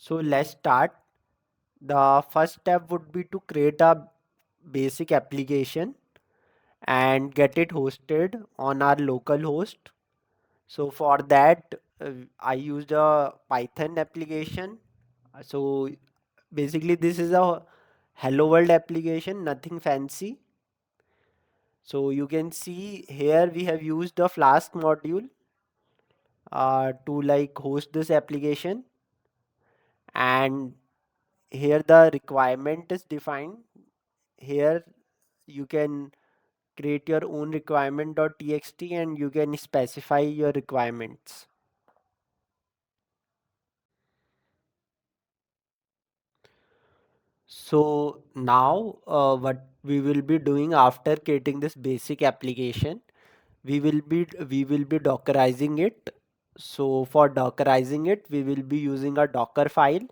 So let's start. The first step would be to create a basic application and get it hosted on our local host. So for that, I used a Python application. So basically this is a hello world application, nothing fancy. So you can see here we have used the Flask module to like host this application, and here the requirement is defined. Here you can create your own requirement.txt and you can specify your requirements. So now what we will be doing after creating this basic application, we will be dockerizing it. So for dockerizing it, we will be using a Docker file.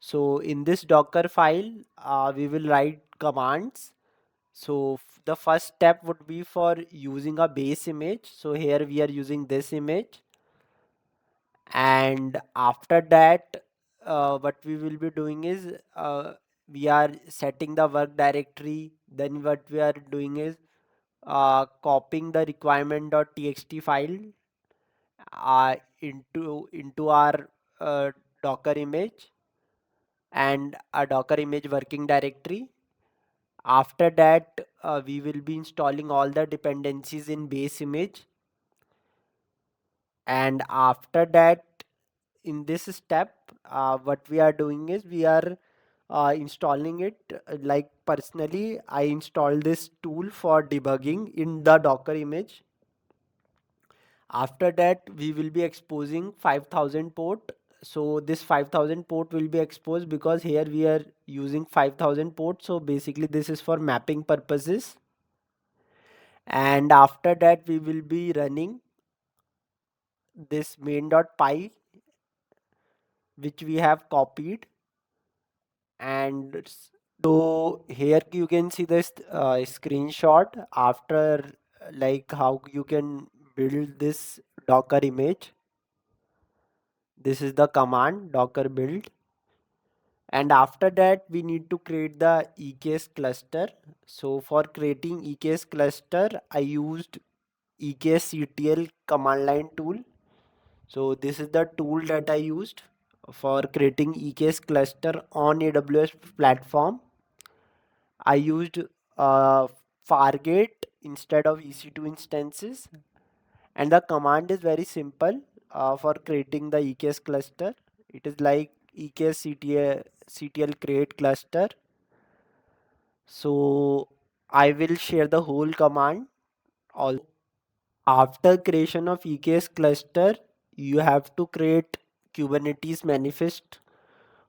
So in this Docker file, we will write commands. So the first step would be for using a base image. So here we are using this image, and after that, what we will be doing is we are setting the work directory. Then what we are doing is copying the requirement.txt file into our Docker image and a Docker image working directory. After that, we will be installing all the dependencies in base image, and after that, in this step, what we are doing is we are installing it. Like personally, I installed this tool for debugging in the Docker image. After that, we will be exposing 5000 port. So this 5000 port will be exposed because here we are using 5000 port. So basically this is for mapping purposes. And after that, we will be running this main.py, which we have copied. And so here you can see this screenshot after, like how you can build this Docker image. This is the command docker build, and after that we need to create the EKS cluster. So for creating EKS cluster, I used eksctl command line tool. So this is the tool that I used for creating EKS cluster on AWS platform. I used uh, fargate instead of EC2 instances, and the command is very simple for creating the EKS cluster. It is like eksctl create cluster. So I will share the whole command. Also, after creation of EKS cluster, you have to create Kubernetes manifest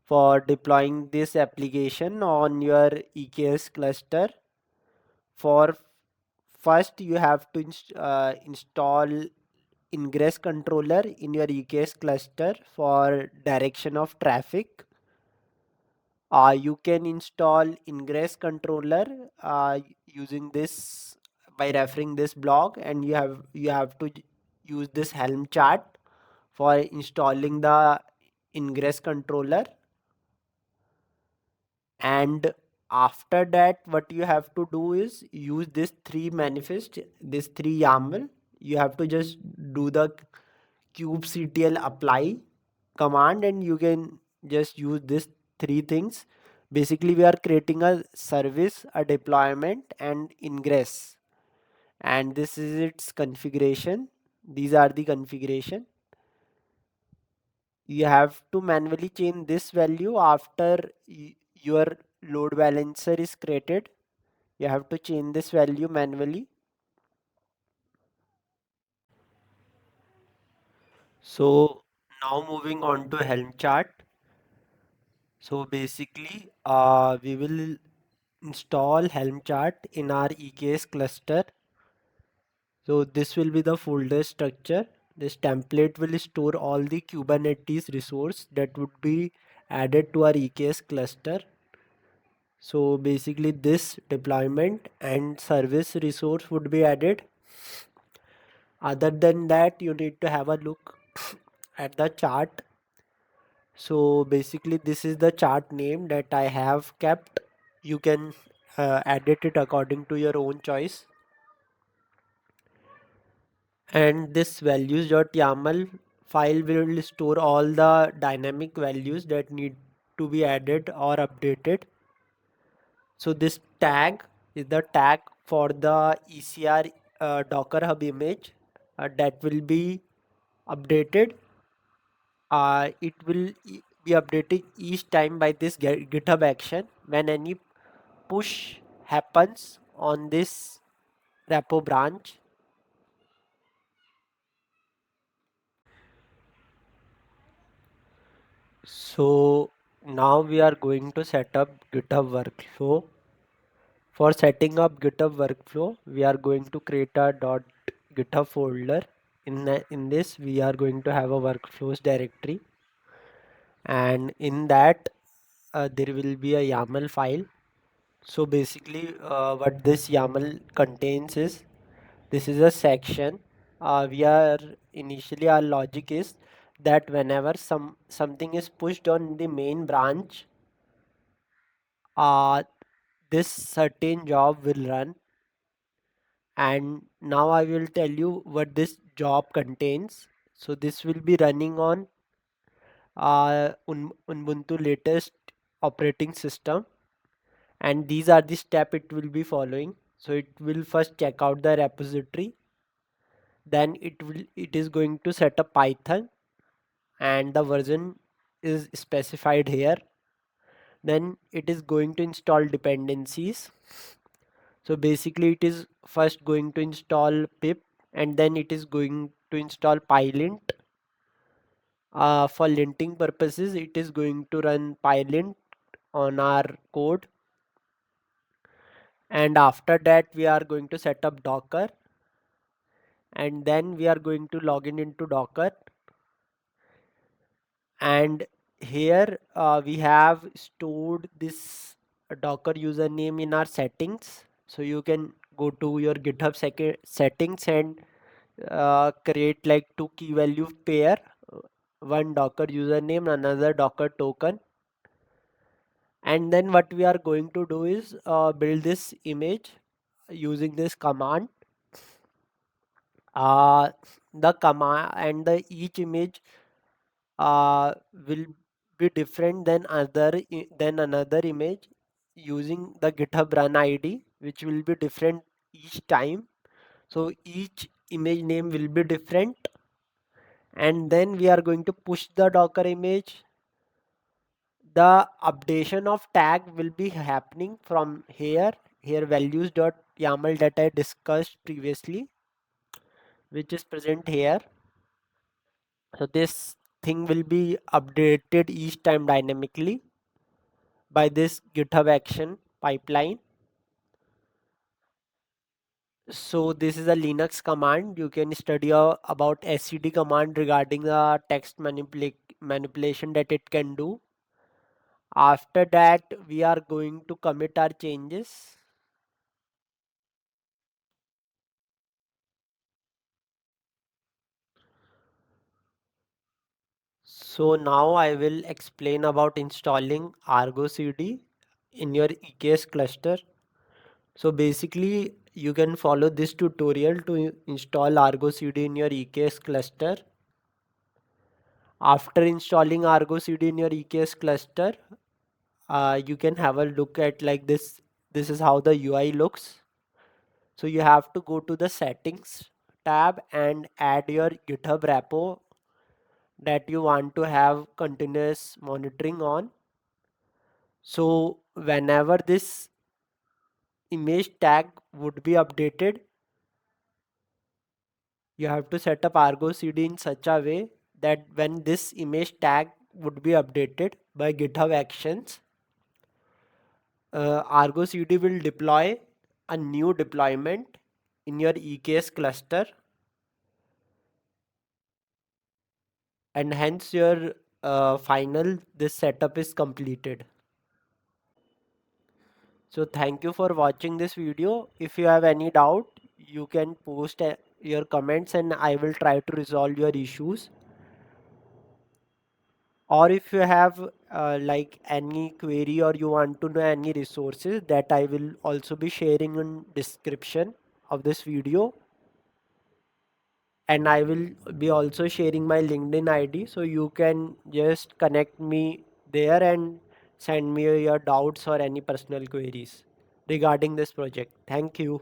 for deploying this application on your EKS cluster. For first, you have to install ingress controller in your EKS cluster for direction of traffic. You can install ingress controller using this by referring this blog, and you have to use this Helm chart for installing the ingress controller. And after that, what you have to do is use this three manifest, this three YAML. You have to just do the kubectl apply command, and you can just use this three things. Basically we are creating a service, a deployment, and ingress, and this is its configuration. These are the configuration. You have to manually change this value after your load balancer is created. You have to change this value manually. So now moving on to Helm chart. So basically we will install Helm chart in our EKS cluster. So this will be the folder structure. This template will store all the Kubernetes resource that would be added to our EKS cluster. So basically this deployment and service resource would be added. Other than that, you need to have a look at the chart. So basically this is the chart name that I have kept. You can edit it according to your own choice. And this values.yaml file will store all the dynamic values that need to be added or updated. So this tag is the tag for the ECR Docker Hub image that will be updated. It will be updated each time by this GitHub action when any push happens on this repo branch. So now we are going to set up GitHub workflow. For setting up GitHub workflow, we are going to create a .github folder. In this, we are going to have a workflows directory, and in that there will be a YAML file. So basically, what this YAML contains is this is a section. We are initially our logic is that whenever something is pushed on the main branch, uh, this certain job will run. And now I will tell you what this job contains. So this will be running on Ubuntu latest operating system, and these are the step it will be following. So it will first check out the repository, then it is going to set up Python, and the version is specified here. Then it is going to install dependencies. So basically it is first going to install pip, and then it is going to install pylint. For linting purposes, it is going to run pylint on our code, and after that we are going to set up Docker, and then we are going to log in into Docker. And here we have stored this Docker username in our settings. So you can go to your GitHub settings and create like two key value pair, one Docker username, another Docker token. And then what we are going to do is build this image using this command. uh, the command and the each image will be different than another image using the GitHub run ID, which will be different each time. So each image name will be different, and then we are going to push the Docker image. The updation of tag will be happening from here values.yaml that I discussed previously, which is present here. So this thing will be updated each time dynamically by this GitHub action pipeline. So this is a Linux command. You can study about SCD command regarding the text manipulation that it can do. After that, we are going to commit our changes. So now I will explain about installing ArgoCD in your EKS cluster. So basically you can follow this tutorial to install ArgoCD in your EKS cluster. After installing ArgoCD in your EKS cluster, you can have a look at like this. This is how the UI looks. So you have to go to the settings tab and add your GitHub repo that you want to have continuous monitoring on. So whenever this image tag would be updated, you have to set up ArgoCD in such a way that when this image tag would be updated by GitHub Actions, ArgoCD will deploy a new deployment in your EKS cluster, and hence your final this setup is completed. So thank you for watching this video. If you have any doubt, you can post your comments and I will try to resolve your issues. or if you have like any query or you want to know any resources, that I will also be sharing in description of this video, and I will be also sharing my LinkedIn ID, so you can just connect me there and send me your doubts or any personal queries regarding this project. Thank you.